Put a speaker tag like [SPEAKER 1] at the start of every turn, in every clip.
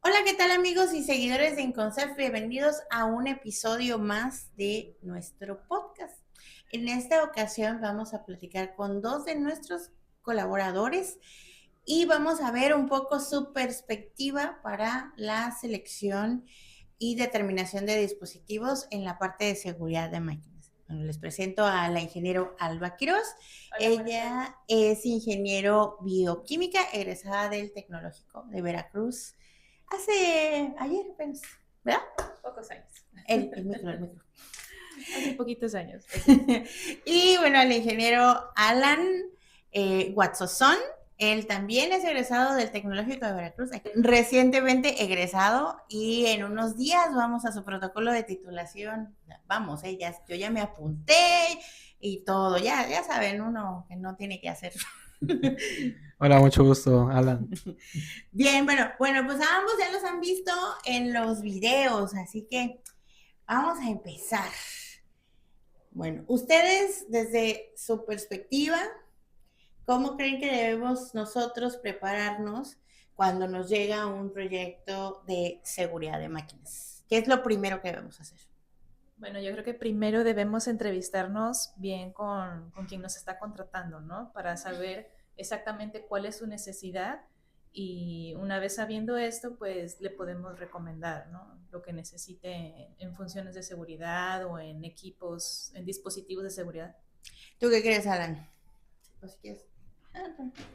[SPEAKER 1] Hola, ¿qué tal amigos y seguidores de Inconcept? Bienvenidos a un episodio más de nuestro podcast. En esta ocasión vamos a platicar con dos de nuestros colaboradores y vamos a ver un poco su perspectiva para la selección y determinación de dispositivos en la parte de seguridad de máquinas. Bueno, les presento a la ingeniero Alba Quiroz.
[SPEAKER 2] Hola, buenas tardes.
[SPEAKER 1] Ella es ingeniero bioquímica egresada del Tecnológico de Veracruz ayer apenas, ¿verdad?
[SPEAKER 2] Pocos años.
[SPEAKER 1] El micro.
[SPEAKER 2] Hace poquitos años.
[SPEAKER 1] Y bueno, el ingeniero Alan Watson, él también es egresado del Tecnológico de Veracruz, recientemente egresado y en unos días vamos a su protocolo de titulación. Vamos, yo ya me apunté y todo, ya saben, uno que no tiene que hacer.
[SPEAKER 3] Hola, mucho gusto, Alan.
[SPEAKER 1] Bien, bueno, pues a ambos ya los han visto en los videos, así que vamos a empezar. Bueno, ustedes desde su perspectiva, ¿cómo creen que debemos nosotros prepararnos cuando nos llega un proyecto de seguridad de máquinas? ¿Qué es lo primero que debemos hacer?
[SPEAKER 2] Bueno, yo creo que primero debemos entrevistarnos bien con quien nos está contratando, ¿no? Para saber exactamente cuál es su necesidad y una vez sabiendo esto, pues le podemos recomendar, ¿no? Lo que necesite en funciones de seguridad o en equipos, en dispositivos de seguridad.
[SPEAKER 1] ¿Tú qué crees, Alan? Pues, ¿qué es?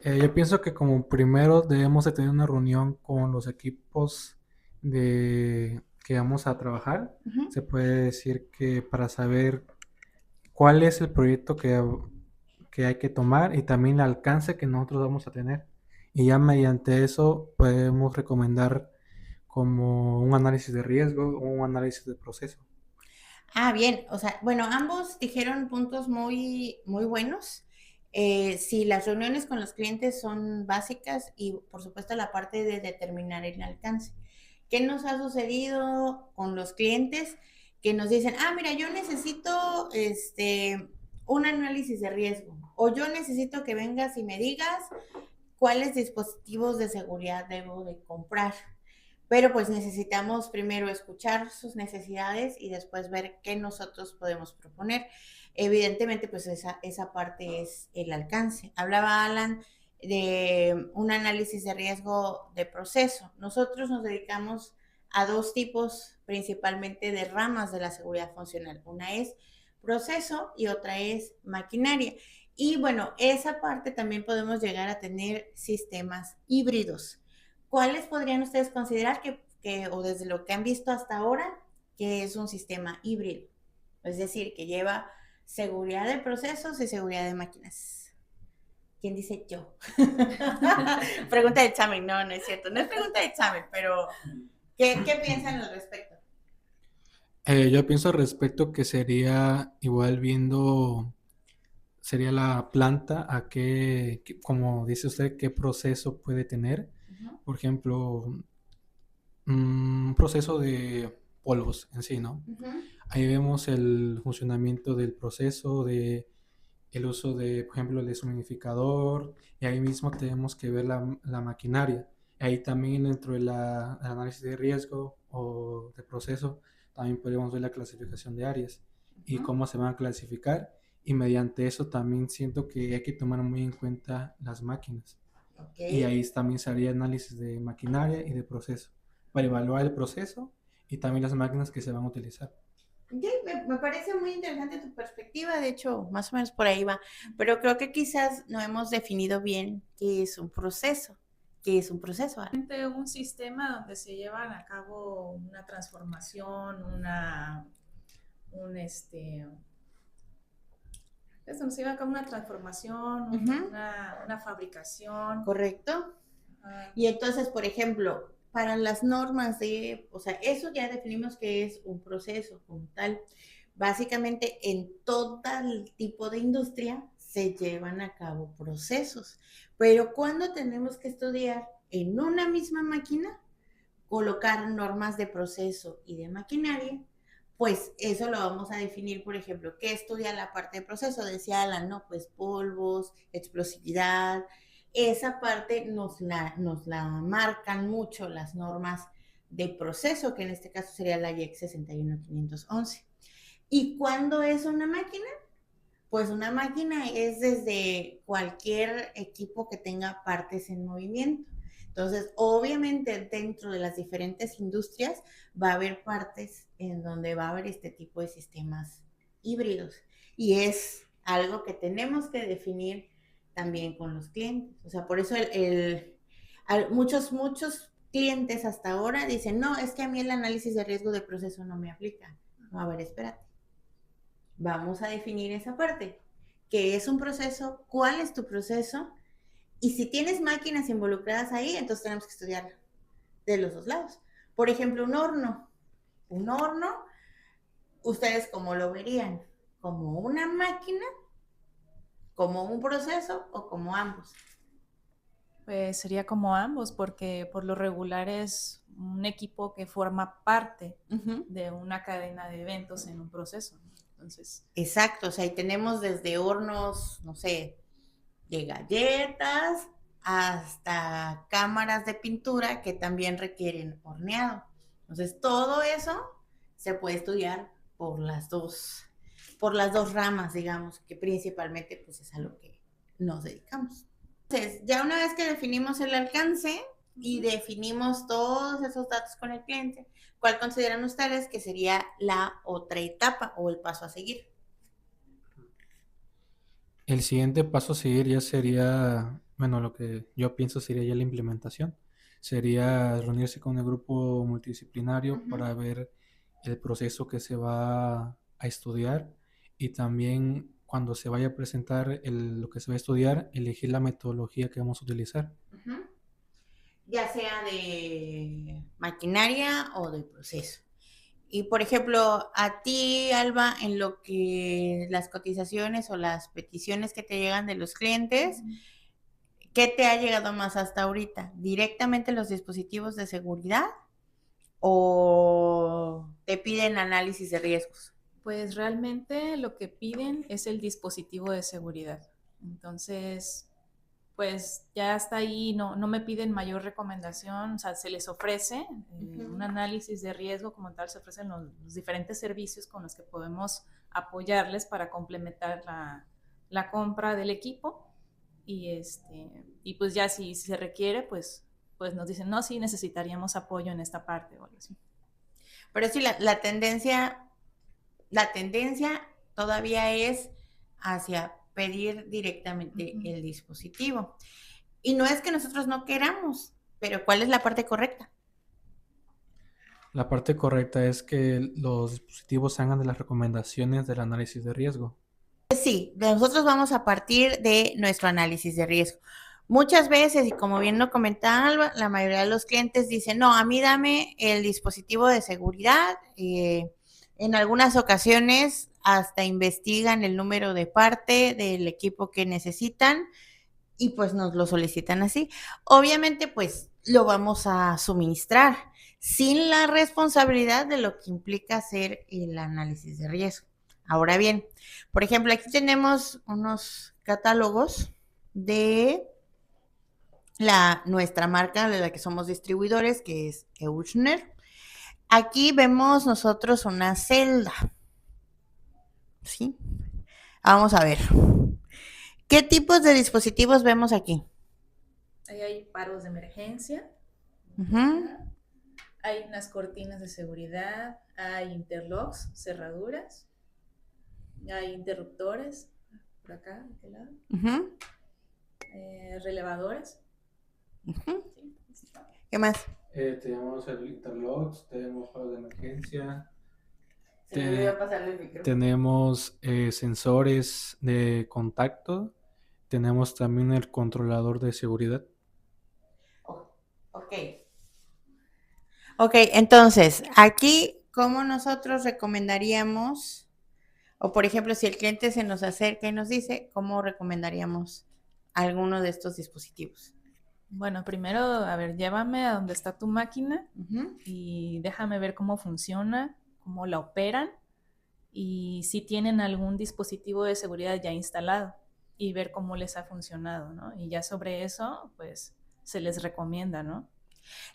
[SPEAKER 3] Yo pienso que como primero debemos de tener una reunión con los equipos que vamos a trabajar. Se puede decir que para saber cuál es el proyecto que hay que tomar y también el alcance que nosotros vamos a tener. Y ya mediante eso podemos recomendar como un análisis de riesgo o un análisis de proceso.
[SPEAKER 1] Bien, o sea, bueno, ambos dijeron puntos muy buenos. Sí, las reuniones con los clientes son básicas y por supuesto la parte de determinar el alcance. ¿Qué nos ha sucedido con los clientes que nos dicen, mira, yo necesito un análisis de riesgo o yo necesito que vengas y me digas cuáles dispositivos de seguridad debo de comprar? Pero pues necesitamos primero escuchar sus necesidades y después ver qué nosotros podemos proponer. Evidentemente, pues esa parte es el alcance. Hablaba Alan de un análisis de riesgo de proceso. Nosotros nos dedicamos a dos tipos principalmente de ramas de la seguridad funcional. Una es proceso y otra es maquinaria. Y bueno, esa parte también podemos llegar a tener sistemas híbridos. ¿Cuáles podrían ustedes considerar o desde lo que han visto hasta ahora, que es un sistema híbrido? Es decir, que lleva seguridad de procesos y seguridad de máquinas. ¿Quién dice yo? Pregunta de examen, no es cierto. No es pregunta de examen, pero ¿qué piensan al respecto?
[SPEAKER 3] Yo pienso al respecto que sería igual sería la planta como dice usted, qué proceso puede tener. Por ejemplo, un proceso de polvos en sí, ¿no? Ahí vemos el funcionamiento del proceso, el uso de, por ejemplo, el deshumidificador, y ahí mismo tenemos que ver la maquinaria. Ahí también dentro del análisis de riesgo o de proceso, también podemos ver la clasificación de áreas y cómo se van a clasificar, y mediante eso también siento que hay que tomar muy en cuenta las máquinas. Y ahí también se haría análisis de maquinaria y de proceso, para evaluar el proceso y también las máquinas que se van a utilizar.
[SPEAKER 1] Me parece muy interesante tu perspectiva, de hecho, más o menos por ahí va, pero creo que quizás no hemos definido bien qué es un proceso. ¿Qué es un proceso?
[SPEAKER 2] Un sistema donde se llevan a cabo una transformación, eso nos lleva a cabo una transformación, una fabricación.
[SPEAKER 1] Correcto. Y entonces, por ejemplo, para las normas o sea, eso ya definimos que es un proceso como tal. Básicamente, en todo el tipo de industria se llevan a cabo procesos. Pero cuando tenemos que estudiar en una misma máquina, colocar normas de proceso y de maquinaria, pues eso lo vamos a definir, por ejemplo, ¿qué estudia la parte de proceso? Decía Alan, ¿no? Pues polvos, explosividad, esa parte nos la marcan mucho las normas de proceso, que en este caso sería la IEC 61511. ¿Y cuándo es una máquina? Pues una máquina es desde cualquier equipo que tenga partes en movimiento. Entonces, obviamente, dentro de las diferentes industrias va a haber partes en donde va a haber este tipo de sistemas híbridos. Y es algo que tenemos que definir también con los clientes. O sea, por eso muchos clientes hasta ahora dicen, no, es que a mí el análisis de riesgo de proceso no me aplica. No, a ver, espérate. Vamos a definir esa parte. ¿Qué es un proceso? ¿Cuál es tu proceso? Y si tienes máquinas involucradas ahí, entonces tenemos que estudiar de los dos lados. Por ejemplo, un horno. Un horno, ¿ustedes cómo lo verían? ¿Como una máquina? ¿Como un proceso o como ambos?
[SPEAKER 2] Pues sería como ambos, porque por lo regular es un equipo que forma parte de una cadena de eventos en un proceso. Entonces,
[SPEAKER 1] exacto, o sea, y tenemos desde hornos, no sé, de galletas hasta cámaras de pintura que también requieren horneado. Entonces, todo eso se puede estudiar por las dos ramas, digamos, que principalmente pues es a lo que nos dedicamos. Entonces, ya una vez que definimos el alcance y definimos todos esos datos con el cliente, ¿cuál consideran ustedes que sería la otra etapa o el paso a seguir?
[SPEAKER 3] El siguiente paso a seguir ya sería, bueno, lo que yo pienso sería ya la implementación. Sería reunirse con el grupo multidisciplinario para ver el proceso que se va a estudiar y también cuando se vaya a presentar lo que se va a estudiar, elegir la metodología que vamos a utilizar.
[SPEAKER 1] Ya sea de maquinaria o de proceso. Y por ejemplo, a ti, Alba, en lo que las cotizaciones o las peticiones que te llegan de los clientes, ¿qué te ha llegado más hasta ahorita? ¿Directamente los dispositivos de seguridad o te piden análisis de riesgos?
[SPEAKER 2] Pues realmente lo que piden es el dispositivo de seguridad. Entonces, pues ya hasta ahí no me piden mayor recomendación, o sea, se les ofrece un análisis de riesgo como tal, se ofrecen los diferentes servicios con los que podemos apoyarles para complementar la compra del equipo y pues ya si se requiere, pues nos dicen, no, sí necesitaríamos apoyo en esta parte o algo así.
[SPEAKER 1] Pero sí, la tendencia todavía es hacia pedir directamente el dispositivo. Y no es que nosotros no queramos, pero ¿cuál es la parte correcta?
[SPEAKER 3] La parte correcta es que los dispositivos se hagan de las recomendaciones del análisis de riesgo.
[SPEAKER 1] Sí, nosotros vamos a partir de nuestro análisis de riesgo. Muchas veces, y como bien lo comentaba Alba, la mayoría de los clientes dicen, no, a mí dame el dispositivo de seguridad. En algunas ocasiones hasta investigan el número de parte del equipo que necesitan y pues nos lo solicitan así. Obviamente pues lo vamos a suministrar sin la responsabilidad de lo que implica hacer el análisis de riesgo. Ahora bien, por ejemplo, aquí tenemos unos catálogos de nuestra marca de la que somos distribuidores, que es Euchner. Aquí vemos nosotros una celda. ¿Sí? Vamos a ver. ¿Qué tipos de dispositivos vemos aquí?
[SPEAKER 2] Ahí hay paros de emergencia, hay unas cortinas de seguridad, hay interlocks, cerraduras, hay interruptores, por acá, de este lado, relevadores.
[SPEAKER 1] Sí. ¿Qué más?
[SPEAKER 3] Tenemos el interlocks, tenemos paros de emergencia.
[SPEAKER 1] Se me olvidó pasarle el micrófono.
[SPEAKER 3] Tenemos sensores de contacto. Tenemos también el controlador de seguridad.
[SPEAKER 1] Ok, entonces, aquí, ¿cómo nosotros recomendaríamos, o por ejemplo, si el cliente se nos acerca y nos dice, ¿cómo recomendaríamos alguno de estos dispositivos?
[SPEAKER 2] Bueno, primero, a ver, llévame a donde está tu máquina y déjame ver cómo funciona, cómo la operan y si tienen algún dispositivo de seguridad ya instalado y ver cómo les ha funcionado, ¿no? Y ya sobre eso, pues, se les recomienda, ¿no?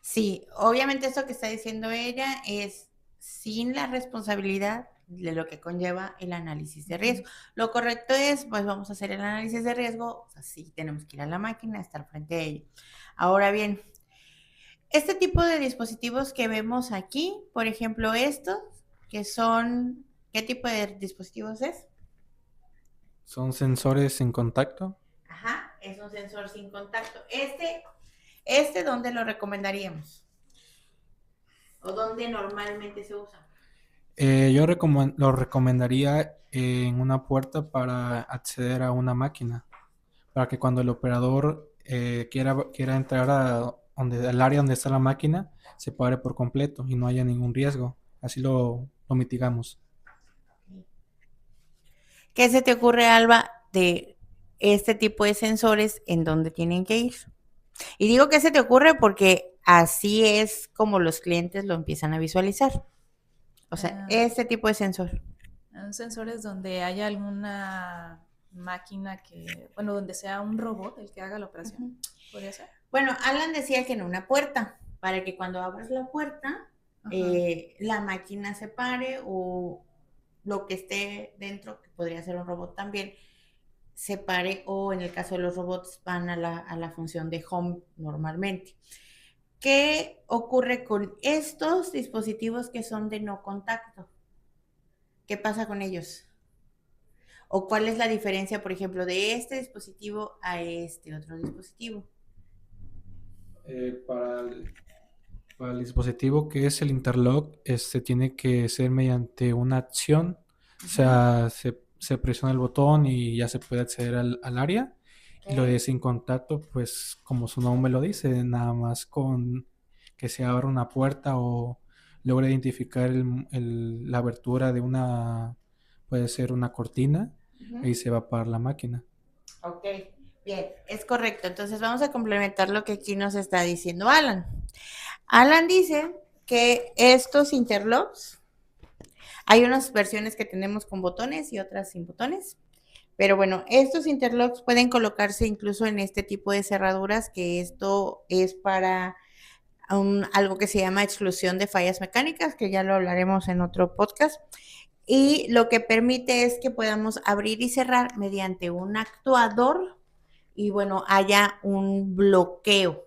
[SPEAKER 1] Sí, obviamente esto que está diciendo ella es sin la responsabilidad de lo que conlleva el análisis de riesgo. Lo correcto es, pues vamos a hacer el análisis de riesgo, o sea, sí tenemos que ir a la máquina, estar frente a ella. Ahora bien, este tipo de dispositivos que vemos aquí, por ejemplo, estos, que son, ¿qué tipo de dispositivos es?
[SPEAKER 3] ¿Son sensores en contacto?
[SPEAKER 1] Ajá, es un sensor sin contacto. ¿Dónde lo recomendaríamos? ¿O dónde normalmente se usa?
[SPEAKER 3] Yo lo recomendaría en una puerta para acceder a una máquina, para que cuando el operador quiera entrar al área donde está la máquina, se pare por completo y no haya ningún riesgo. Así lo mitigamos.
[SPEAKER 1] ¿Qué se te ocurre, Alba, de este tipo de sensores en dónde tienen que ir? Y digo que se te ocurre porque así es como los clientes lo empiezan a visualizar. O sea, este tipo de sensor.
[SPEAKER 2] Sensores donde haya alguna máquina bueno, donde sea un robot el que haga la operación. ¿Podría ser?
[SPEAKER 1] Bueno, Alan decía que en una puerta, para que cuando abras la puerta, la máquina se pare o lo que esté dentro, que podría ser un robot también, se pare, o en el caso de los robots van a la función de home normalmente. ¿Qué ocurre con estos dispositivos que son de no contacto? ¿Qué pasa con ellos? ¿O cuál es la diferencia, por ejemplo, de este dispositivo a este otro dispositivo?
[SPEAKER 3] Eh, para el, para el dispositivo que es el interlock, tiene que ser mediante una acción. O sea, se presiona el botón y ya se puede acceder al área. Y lo de sin contacto, pues como su nombre lo dice, nada más con que se abra una puerta o logre identificar la abertura de puede ser una cortina, ahí se va a parar la máquina.
[SPEAKER 1] Ok, bien, es correcto. Entonces vamos a complementar lo que aquí nos está diciendo Alan. Alan dice que estos interlocks, hay unas versiones que tenemos con botones y otras sin botones. Pero bueno, estos interlocks pueden colocarse incluso en este tipo de cerraduras, que esto es para algo que se llama exclusión de fallas mecánicas, que ya lo hablaremos en otro podcast. Y lo que permite es que podamos abrir y cerrar mediante un actuador y bueno, haya un bloqueo.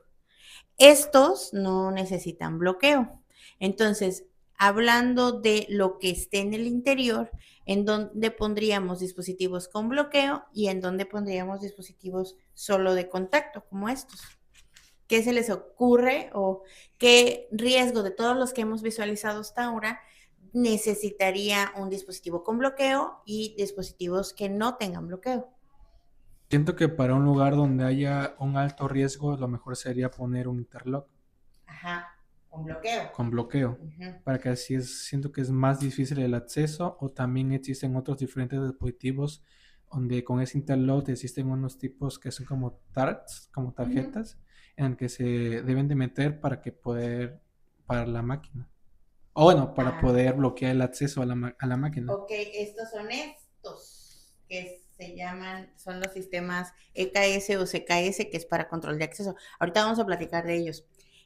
[SPEAKER 1] Estos no necesitan bloqueo. Entonces, hablando de lo que esté en el interior, en donde pondríamos dispositivos con bloqueo y en donde pondríamos dispositivos solo de contacto, como estos. ¿Qué se les ocurre o qué riesgo de todos los que hemos visualizado hasta ahora necesitaría un dispositivo con bloqueo y dispositivos que no tengan bloqueo?
[SPEAKER 3] Siento que para un lugar donde haya un alto riesgo, lo mejor sería poner un interlock.
[SPEAKER 1] Ajá, con bloqueo.
[SPEAKER 3] Con bloqueo, para que así siento que es más difícil el acceso, o también existen otros diferentes dispositivos donde con ese interlock existen unos tipos que son como targets, como tarjetas, en el que se deben de meter para la máquina. O bueno, para poder bloquear el acceso a la máquina.
[SPEAKER 1] Ok, estos son estos que se llaman, son los sistemas EKS o CKS, que es para control de acceso. Ahorita vamos a platicar de ellos.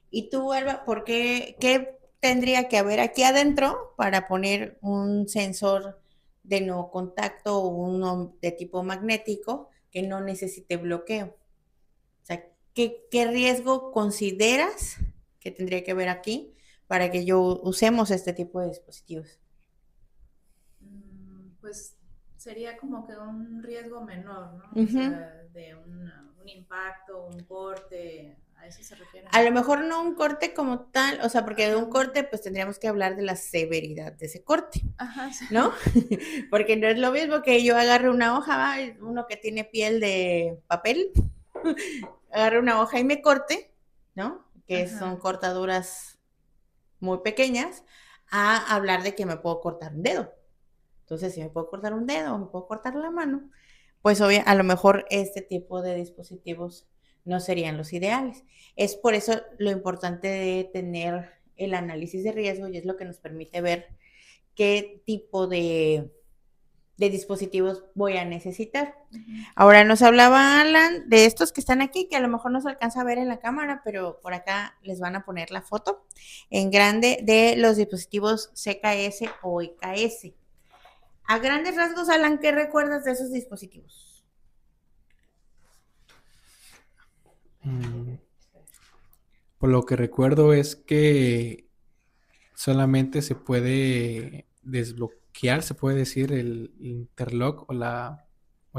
[SPEAKER 1] Y tú, Alba, qué tendría que haber aquí adentro para poner un sensor de no contacto o uno de tipo magnético que no necesite bloqueo? O sea, ¿qué riesgo consideras que tendría que haber aquí para que usemos este tipo de dispositivos?
[SPEAKER 2] Pues sería como que un riesgo menor, ¿no? O sea, de un impacto, un corte, ¿a eso se refiere?
[SPEAKER 1] A lo mejor no un corte como tal, o sea, porque de un corte pues tendríamos que hablar de la severidad de ese corte, ¿no? Porque no es lo mismo que yo agarre una hoja, uno que tiene piel de papel, agarre una hoja y me corte, ¿no? Que son cortaduras muy pequeñas, a hablar de que me puedo cortar un dedo. Entonces, si me puedo cortar un dedo o me puedo cortar la mano, pues a lo mejor este tipo de dispositivos no serían los ideales. Es por eso lo importante de tener el análisis de riesgo, y es lo que nos permite ver qué tipo de de dispositivos voy a necesitar. Ahora nos hablaba Alan de estos que están aquí, que a lo mejor no se alcanza a ver en la cámara, pero por acá les van a poner la foto en grande de los dispositivos CKS o EKS. A grandes rasgos, Alan, ¿qué recuerdas de esos dispositivos?
[SPEAKER 3] Por lo que recuerdo es que solamente se puede desbloquear, se puede decir, el interlock o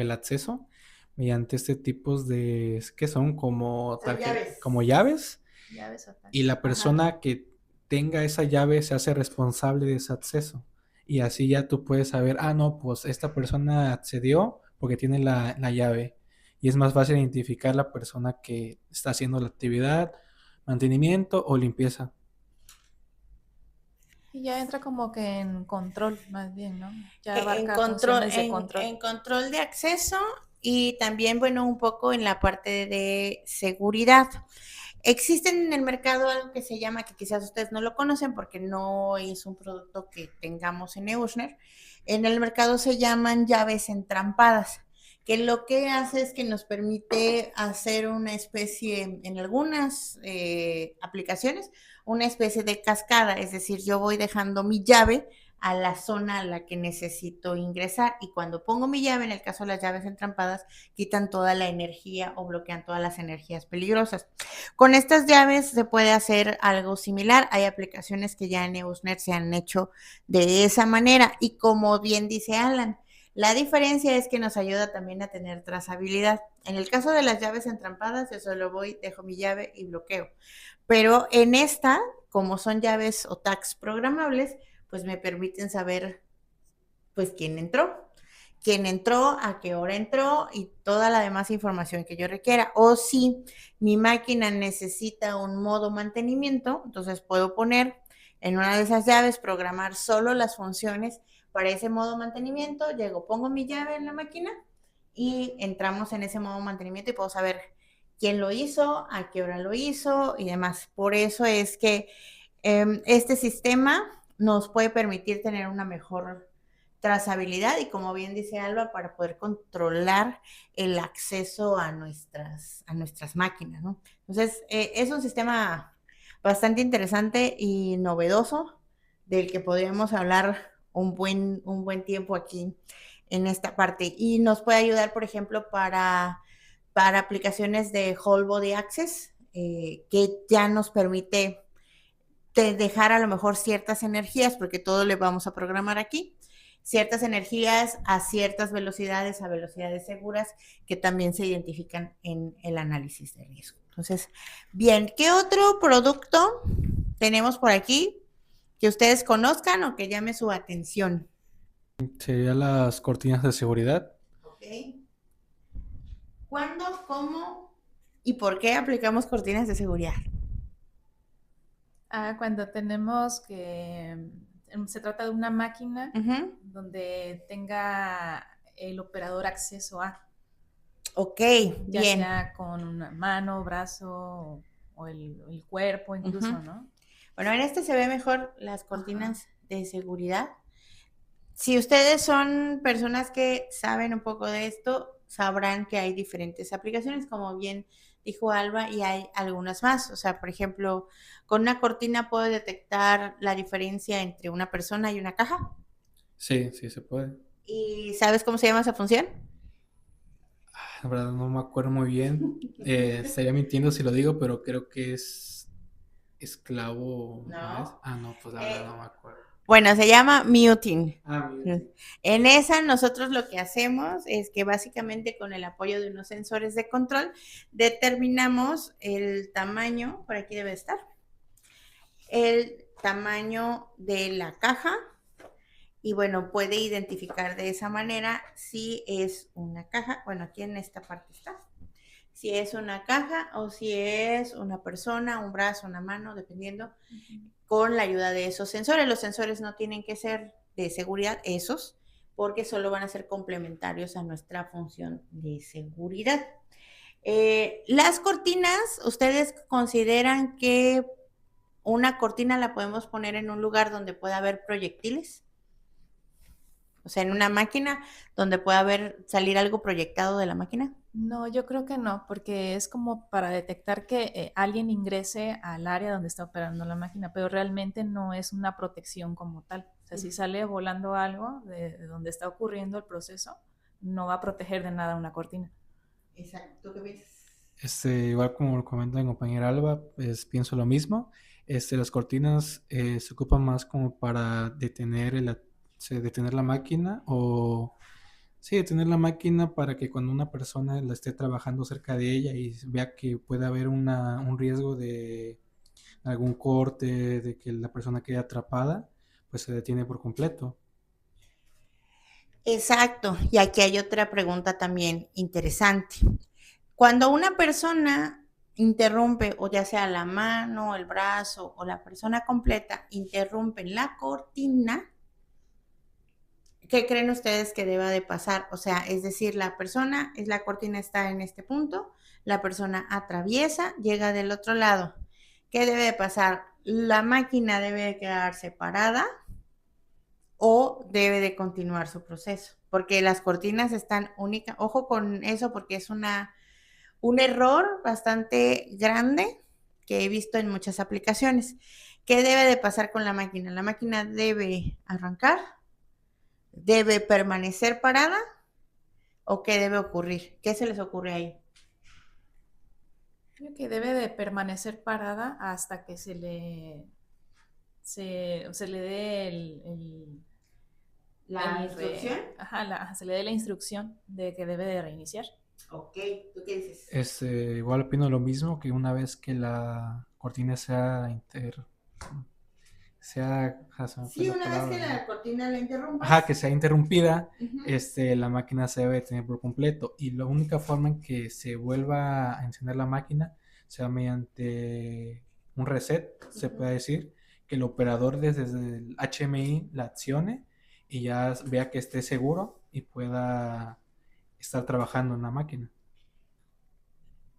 [SPEAKER 3] el acceso mediante este tipo de, que son como
[SPEAKER 1] llaves.
[SPEAKER 3] como llaves,
[SPEAKER 2] Llaves
[SPEAKER 3] y la persona que tenga esa llave se hace responsable de ese acceso. Y así ya tú puedes saber, no, pues esta persona accedió porque tiene la llave. Y es más fácil identificar la persona que está haciendo la actividad, mantenimiento o limpieza.
[SPEAKER 2] Y ya entra como que en control, más bien, ¿no? Ya
[SPEAKER 1] En
[SPEAKER 2] abarca
[SPEAKER 1] control,
[SPEAKER 2] funciones de control.
[SPEAKER 1] en control de acceso y también, bueno, un poco en la parte de seguridad. Existen en el mercado algo que se llama, que quizás ustedes no lo conocen porque no es un producto que tengamos en Euchner. En el mercado se llaman llaves entrampadas, que lo que hace es que nos permite hacer una especie, en algunas aplicaciones, una especie de cascada, es decir, yo voy dejando mi llave a la zona a la que necesito ingresar y cuando pongo mi llave, en el caso de las llaves entrampadas, quitan toda la energía o bloquean todas las energías peligrosas. Con estas llaves se puede hacer algo similar, hay aplicaciones que ya en EUSNet se han hecho de esa manera y como bien dice Alan, la diferencia es que nos ayuda también a tener trazabilidad. En el caso de las llaves entrampadas, yo solo voy, dejo mi llave y bloqueo. Pero en esta, como son llaves o tags programables, pues me permiten saber pues quién entró, a qué hora entró y toda la demás información que yo requiera. O si mi máquina necesita un modo mantenimiento, entonces puedo poner en una de esas llaves, programar solo las funciones para ese modo mantenimiento, llego, pongo mi llave en la máquina y entramos en ese modo mantenimiento y puedo saber quién lo hizo, a qué hora lo hizo y demás. Por eso es que este sistema nos puede permitir tener una mejor trazabilidad y como bien dice Alba, para poder controlar el acceso a nuestras máquinas, ¿no? Entonces, es un sistema bastante interesante y novedoso del que podríamos hablar un buen tiempo aquí en esta parte y nos puede ayudar, por ejemplo, para aplicaciones de Whole Body Access, que ya nos permite dejar a lo mejor ciertas energías, porque todo le vamos a programar aquí, ciertas energías a ciertas velocidades, a velocidades seguras, que también se identifican en el análisis de riesgo. Entonces, bien, ¿qué otro producto tenemos por aquí que ustedes conozcan o que llame su atención?
[SPEAKER 3] Serían las cortinas de seguridad.
[SPEAKER 1] Ok. ¿Cuándo, cómo y por qué aplicamos cortinas de seguridad?
[SPEAKER 2] Cuando tenemos que se trata de una máquina donde tenga el operador acceso a.
[SPEAKER 1] Ok,
[SPEAKER 2] ya
[SPEAKER 1] bien.
[SPEAKER 2] sea con una mano, brazo o el cuerpo incluso, ¿no?
[SPEAKER 1] Bueno, en este se ve mejor las cortinas de seguridad. Si ustedes son personas que saben un poco de esto, sabrán que hay diferentes aplicaciones, como bien dijo Alba, y hay algunas más. O sea, por ejemplo, con una cortina puedo detectar la diferencia entre una persona y una caja.
[SPEAKER 3] Sí, sí se puede.
[SPEAKER 1] ¿Y sabes cómo se llama esa función?
[SPEAKER 3] La verdad no me acuerdo muy bien. Estaría mintiendo si lo digo, pero creo que es esclavo.
[SPEAKER 1] No.
[SPEAKER 3] No, pues la verdad no me acuerdo.
[SPEAKER 1] Bueno, se llama muting.
[SPEAKER 3] Muting.
[SPEAKER 1] En esa nosotros lo que hacemos es que básicamente con el apoyo de unos sensores de control determinamos el tamaño, por aquí debe estar, el tamaño de la caja y bueno, puede identificar de esa manera si es una caja, bueno, aquí en esta parte está, si es una caja o si es una persona, un brazo, una mano, dependiendo, con la ayuda de esos sensores. Los sensores no tienen que ser de seguridad, esos, porque solo van a ser complementarios a nuestra función de seguridad. Las cortinas, ¿ustedes consideran que una cortina la podemos poner en un lugar donde pueda haber proyectiles? O sea, en una máquina donde pueda salir algo proyectado de la máquina.
[SPEAKER 2] No, yo creo que no, porque es como para detectar que alguien ingrese al área donde está operando la máquina, pero realmente no es una protección como tal. O sea, si sale volando algo de donde está ocurriendo el proceso, no va a proteger de nada una cortina.
[SPEAKER 1] Exacto. ¿Tú qué piensas?
[SPEAKER 3] Igual como lo comenta mi compañera Alba, pues pienso lo mismo. Las cortinas se ocupan más como para detener la máquina o sí, detener la máquina para que cuando una persona la esté trabajando cerca de ella y vea que puede haber un riesgo de algún corte, de que la persona quede atrapada, pues se detiene por completo.
[SPEAKER 1] Exacto. Y aquí hay otra pregunta también interesante. Cuando una persona interrumpe, o ya sea la mano, el brazo o la persona completa, interrumpe la cortina, ¿qué creen ustedes que deba de pasar? O sea, es decir, la cortina está en este punto, la persona atraviesa, llega del otro lado. ¿Qué debe de pasar? ¿La máquina debe de quedar separada o debe de continuar su proceso? Porque las cortinas están únicas, ojo con eso porque es un error bastante grande que he visto en muchas aplicaciones. ¿Qué debe de pasar con la máquina? La máquina debe arrancar, debe permanecer parada o qué debe ocurrir. ¿Qué se les ocurre ahí?
[SPEAKER 2] Creo que debe de permanecer parada hasta que se le dé
[SPEAKER 1] ¿La instrucción?
[SPEAKER 2] se le dé la instrucción de que debe de reiniciar.
[SPEAKER 1] Ok, ¿tú qué dices?
[SPEAKER 3] Igual opino lo mismo, que una vez que la cortina
[SPEAKER 1] Sí, una vez que la cortina la interrumpas.
[SPEAKER 3] Ajá, que sea interrumpida,
[SPEAKER 1] Uh-huh.
[SPEAKER 3] la máquina se debe detener por completo. Y la única forma en que se vuelva a encender la máquina sea mediante un reset, se puede decir, que el operador desde el HMI la accione y ya vea que esté seguro y pueda estar trabajando en la máquina.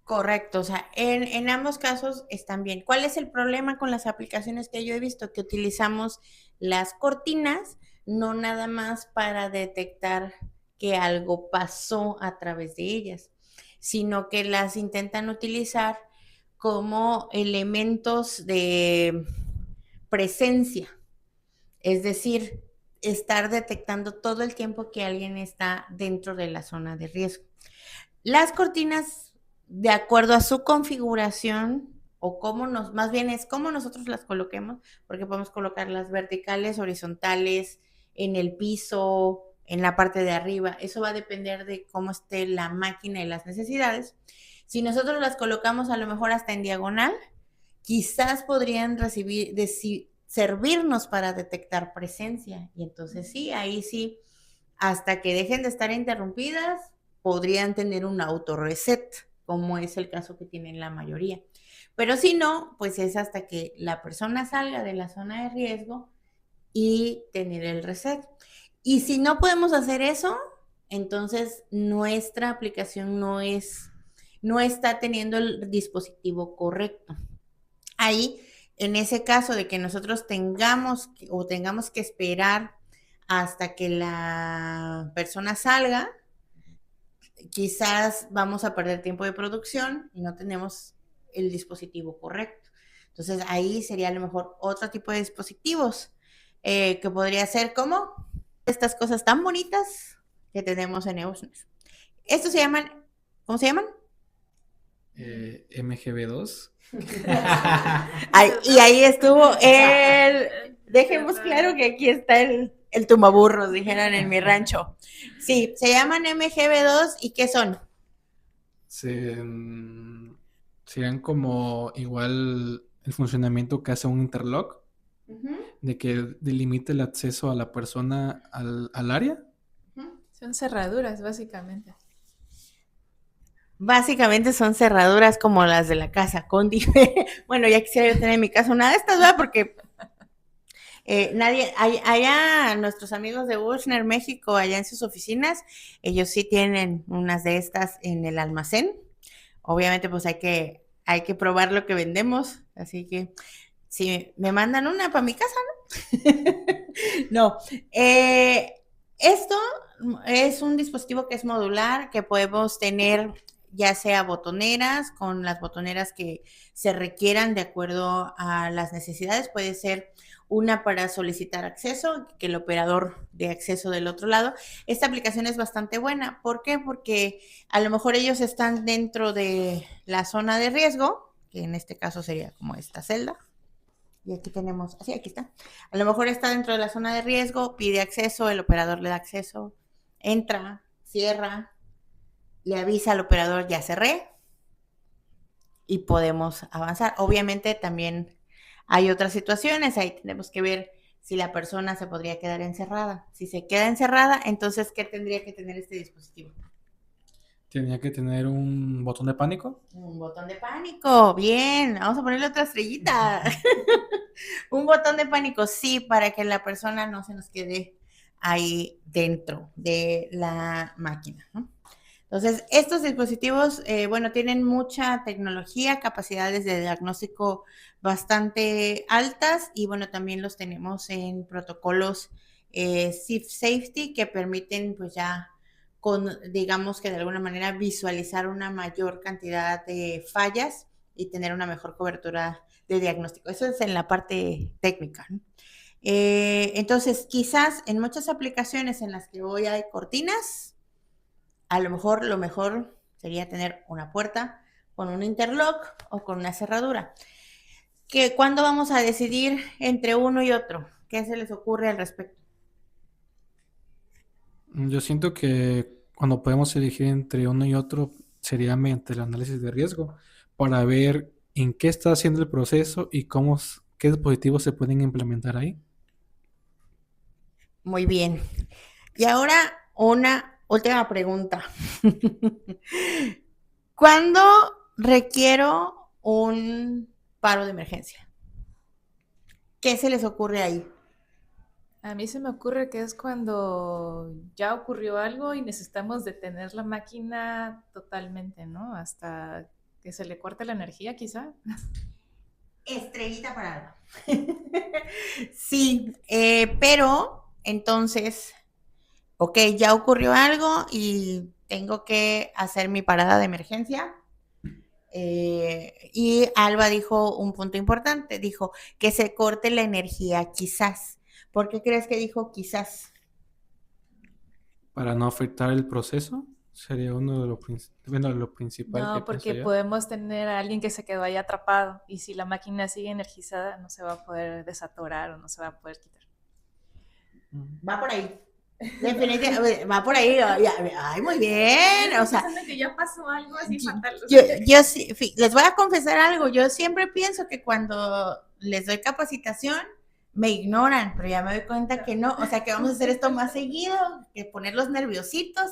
[SPEAKER 1] Correcto, o sea, en ambos casos están bien. ¿Cuál es el problema con las aplicaciones que yo he visto? Que utilizamos las cortinas no nada más para detectar que algo pasó a través de ellas, sino que las intentan utilizar como elementos de presencia, es decir, estar detectando todo el tiempo que alguien está dentro de la zona de riesgo. Las cortinas, de acuerdo a su configuración, o más bien es cómo nosotros las coloquemos, porque podemos colocarlas verticales, horizontales, en el piso, en la parte de arriba. Eso va a depender de cómo esté la máquina y las necesidades. Si nosotros las colocamos a lo mejor hasta en diagonal, quizás podrían servirnos para detectar presencia. Y entonces sí, ahí sí, hasta que dejen de estar interrumpidas, podrían tener un auto-reset, como es el caso que tienen la mayoría. Pero si no, pues es hasta que la persona salga de la zona de riesgo y tener el reset. Y si no podemos hacer eso, entonces nuestra aplicación no está teniendo el dispositivo correcto. Ahí, en ese caso de que nosotros tengamos que esperar hasta que la persona salga, quizás vamos a perder tiempo de producción y no tenemos el dispositivo correcto. Entonces ahí sería a lo mejor otro tipo de dispositivos que podría ser como estas cosas tan bonitas que tenemos en EOS. Estos se llaman, ¿cómo se llaman?
[SPEAKER 3] MGB2.
[SPEAKER 1] Y ahí estuvo dejemos claro que aquí está el tumbaburros, dijeron en mi rancho. Sí, se llaman MGB2 y ¿qué son?
[SPEAKER 3] Serían como igual el funcionamiento que hace un interlock, de que delimite el acceso a la persona al área.
[SPEAKER 2] Son cerraduras, básicamente.
[SPEAKER 1] Básicamente son cerraduras como las de la casa, bueno, ya quisiera yo tener en mi casa una de estas, ¿verdad? Porque allá nuestros amigos de Wushner México, allá en sus oficinas, ellos sí tienen unas de estas en el almacén. Obviamente, pues hay que probar lo que vendemos, así que si me mandan una para mi casa, ¿no? No. Esto es un dispositivo que es modular, que podemos tener ya sea botoneras, con las botoneras que se requieran de acuerdo a las necesidades. Puede ser una para solicitar acceso, que el operador de acceso del otro lado. Esta aplicación es bastante buena. ¿Por qué? Porque a lo mejor ellos están dentro de la zona de riesgo, que en este caso sería como esta celda. Y aquí tenemos, así, aquí está. A lo mejor está dentro de la zona de riesgo, pide acceso, el operador le da acceso, entra, cierra, le avisa al operador, ya cerré, y podemos avanzar. Obviamente también hay otras situaciones, ahí tenemos que ver si la persona se podría quedar encerrada. Si se queda encerrada, entonces, ¿qué tendría que tener este dispositivo?
[SPEAKER 3] Tenía que tener un botón de pánico.
[SPEAKER 1] Un botón de pánico, bien, vamos a ponerle otra estrellita. Un botón de pánico, sí, para que la persona no se nos quede ahí dentro de la máquina, ¿no? Entonces, estos dispositivos, bueno, tienen mucha tecnología, capacidades de diagnóstico bastante altas y bueno, también los tenemos en protocolos Safety que permiten pues ya digamos que de alguna manera visualizar una mayor cantidad de fallas y tener una mejor cobertura de diagnóstico. Eso es en la parte técnica, ¿no? Entonces, quizás en muchas aplicaciones en las que hoy hay cortinas, a lo mejor sería tener una puerta con un interlock o con una cerradura. ¿Cuándo vamos a decidir entre uno y otro? ¿Qué se les ocurre al respecto?
[SPEAKER 3] Yo siento que cuando podemos elegir entre uno y otro sería mediante el análisis de riesgo para ver en qué está haciendo el proceso y qué dispositivos se pueden implementar ahí.
[SPEAKER 1] Muy bien. Y ahora una última pregunta. ¿Cuándo requiero un paro de emergencia? ¿Qué se les ocurre ahí?
[SPEAKER 2] A mí se me ocurre que es cuando ya ocurrió algo y necesitamos detener la máquina totalmente, ¿no? Hasta que se le corte la energía, quizá.
[SPEAKER 1] Estrellita para algo. Sí, pero entonces, ok, ya ocurrió algo y tengo que hacer mi parada de emergencia. Y Alba dijo un punto importante, dijo que se corte la energía quizás. ¿Por qué crees que dijo quizás?
[SPEAKER 3] Para no afectar el proceso, sería uno de lo principal que
[SPEAKER 2] No,
[SPEAKER 3] pienso
[SPEAKER 2] porque
[SPEAKER 3] yo.
[SPEAKER 2] podemos tener a alguien que se quedó ahí atrapado y si la máquina sigue energizada no se va a poder desatorar o no se va a poder quitar.
[SPEAKER 1] Va por ahí. Definitivamente, va por ahí. Ay, muy bien. O sea,
[SPEAKER 2] que ya pasó algo así fatal.
[SPEAKER 1] Yo sí, les voy a confesar algo. Yo siempre pienso que cuando les doy capacitación me ignoran, pero ya me doy cuenta que no. O sea, que vamos a hacer esto más seguido, que ponerlos nerviositos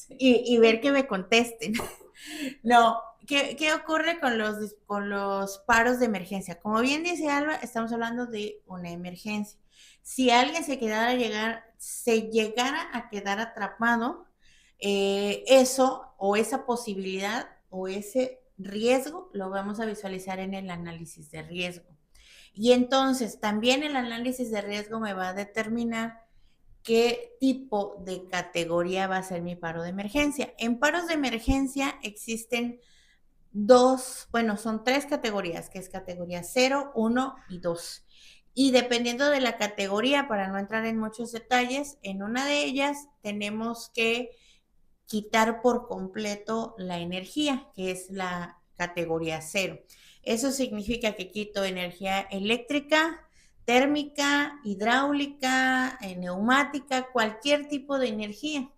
[SPEAKER 1] y ver que me contesten. No, ¿qué ocurre con los paros de emergencia? Como bien dice Alba, estamos hablando de una emergencia. Si alguien se llegara a quedar atrapado, eso o esa posibilidad o ese riesgo lo vamos a visualizar en el análisis de riesgo. Y entonces también el análisis de riesgo me va a determinar qué tipo de categoría va a ser mi paro de emergencia. En paros de emergencia existen son tres categorías, que es categoría 0, 1 y 2. Y dependiendo de la categoría, para no entrar en muchos detalles, en una de ellas tenemos que quitar por completo la energía, que es la categoría 0. Eso significa que quito energía eléctrica, térmica, hidráulica, neumática, cualquier tipo de energía.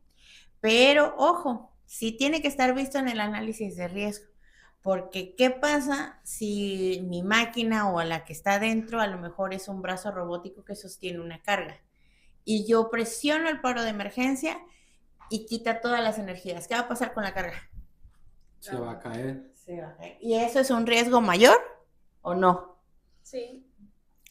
[SPEAKER 1] Pero ojo, sí tiene que estar visto en el análisis de riesgo, porque ¿qué pasa si mi máquina o a la que está dentro a lo mejor es un brazo robótico que sostiene una carga? Y yo presiono el paro de emergencia y quita todas las energías. ¿Qué va a pasar con la carga?
[SPEAKER 3] Se va a caer.
[SPEAKER 1] Se va a caer. ¿Y eso es un riesgo mayor o no?
[SPEAKER 2] Sí.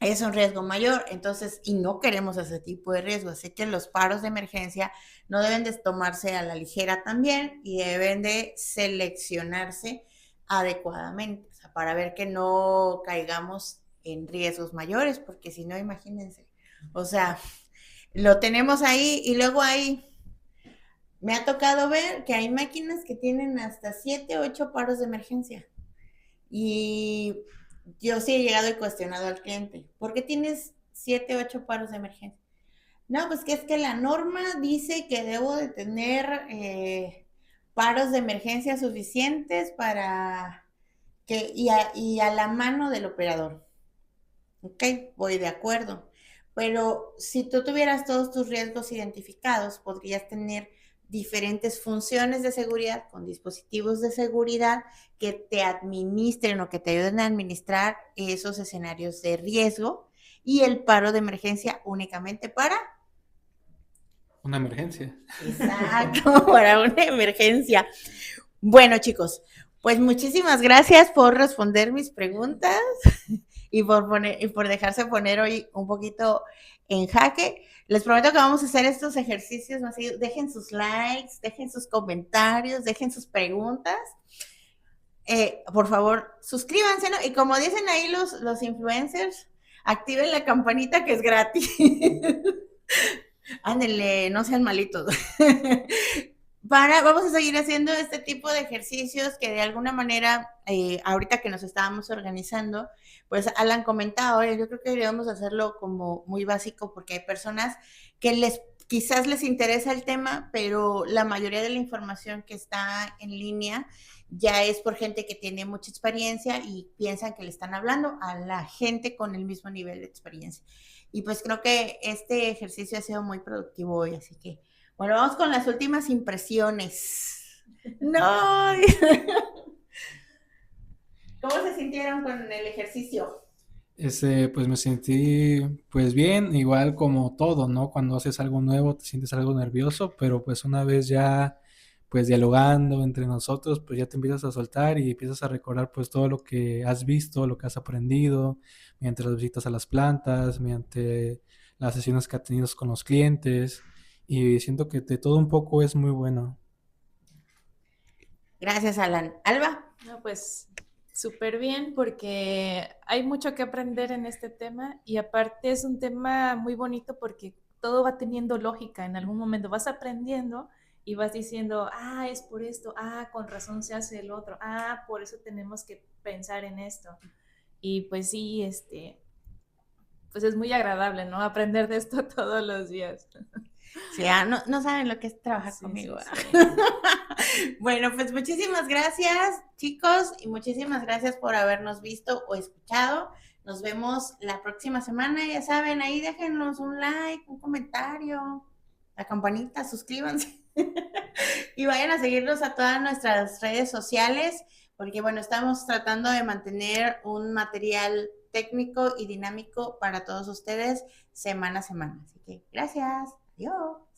[SPEAKER 1] Es un riesgo mayor, entonces, y no queremos ese tipo de riesgo, así que los paros de emergencia no deben de tomarse a la ligera también y deben de seleccionarse adecuadamente, o sea, para ver que no caigamos en riesgos mayores, porque si no, imagínense, o sea, lo tenemos ahí y luego me ha tocado ver que hay máquinas que tienen hasta 7, 8 paros de emergencia. Y yo sí he llegado y cuestionado al cliente, ¿por qué tienes 7, 8 paros de emergencia? No, pues que es que la norma dice que debo de tener paros de emergencia suficientes para que, y a la mano del operador. Ok, voy de acuerdo. Pero si tú tuvieras todos tus riesgos identificados, podrías tener diferentes funciones de seguridad con dispositivos de seguridad que te administren o que te ayuden a administrar esos escenarios de riesgo y el paro de emergencia únicamente para...
[SPEAKER 3] Una emergencia.
[SPEAKER 1] Exacto, para una emergencia. Bueno, chicos, pues muchísimas gracias por responder mis preguntas y por dejarse poner hoy un poquito en jaque. Les prometo que vamos a hacer estos ejercicios más seguido. Dejen sus likes, dejen sus comentarios, dejen sus preguntas. Por favor, suscríbanse, ¿no? Y como dicen ahí los influencers, activen la campanita que es gratis. Ándenle, no sean malitos. Vamos a seguir haciendo este tipo de ejercicios que de alguna manera, ahorita que nos estábamos organizando, pues Alan comentaba, yo creo que deberíamos hacerlo como muy básico porque hay personas que quizás les interesa el tema, pero la mayoría de la información que está en línea ya es por gente que tiene mucha experiencia y piensan que le están hablando a la gente con el mismo nivel de experiencia. Y pues creo que este ejercicio ha sido muy productivo hoy, así que bueno, vamos con las últimas impresiones. No. ¿Cómo se sintieron con el ejercicio?
[SPEAKER 3] Pues me sentí pues bien, igual como todo, ¿no? Cuando haces algo nuevo te sientes algo nervioso, pero pues una vez ya pues dialogando entre nosotros, pues ya te empiezas a soltar y empiezas a recordar pues todo lo que has visto, lo que has aprendido, mediante las visitas a las plantas, mediante las sesiones que has tenido con los clientes, y siento que de todo un poco es muy bueno.
[SPEAKER 1] Gracias, Alan. Alba.
[SPEAKER 2] No, pues súper bien porque hay mucho que aprender en este tema y aparte es un tema muy bonito porque todo va teniendo lógica. En algún momento vas aprendiendo y vas diciendo, es por esto, con razón se hace el otro, por eso tenemos que pensar en esto. Y pues sí, pues es muy agradable, ¿no? Aprender de esto todos los días.
[SPEAKER 1] Sí, no saben lo que es trabajar conmigo. Sí. Bueno, pues muchísimas gracias, chicos, y muchísimas gracias por habernos visto o escuchado. Nos vemos la próxima semana, ya saben, ahí déjenos un like, un comentario, la campanita, suscríbanse y vayan a seguirnos a todas nuestras redes sociales, porque bueno, estamos tratando de mantener un material técnico y dinámico para todos ustedes semana a semana. Así que gracias. Adiós.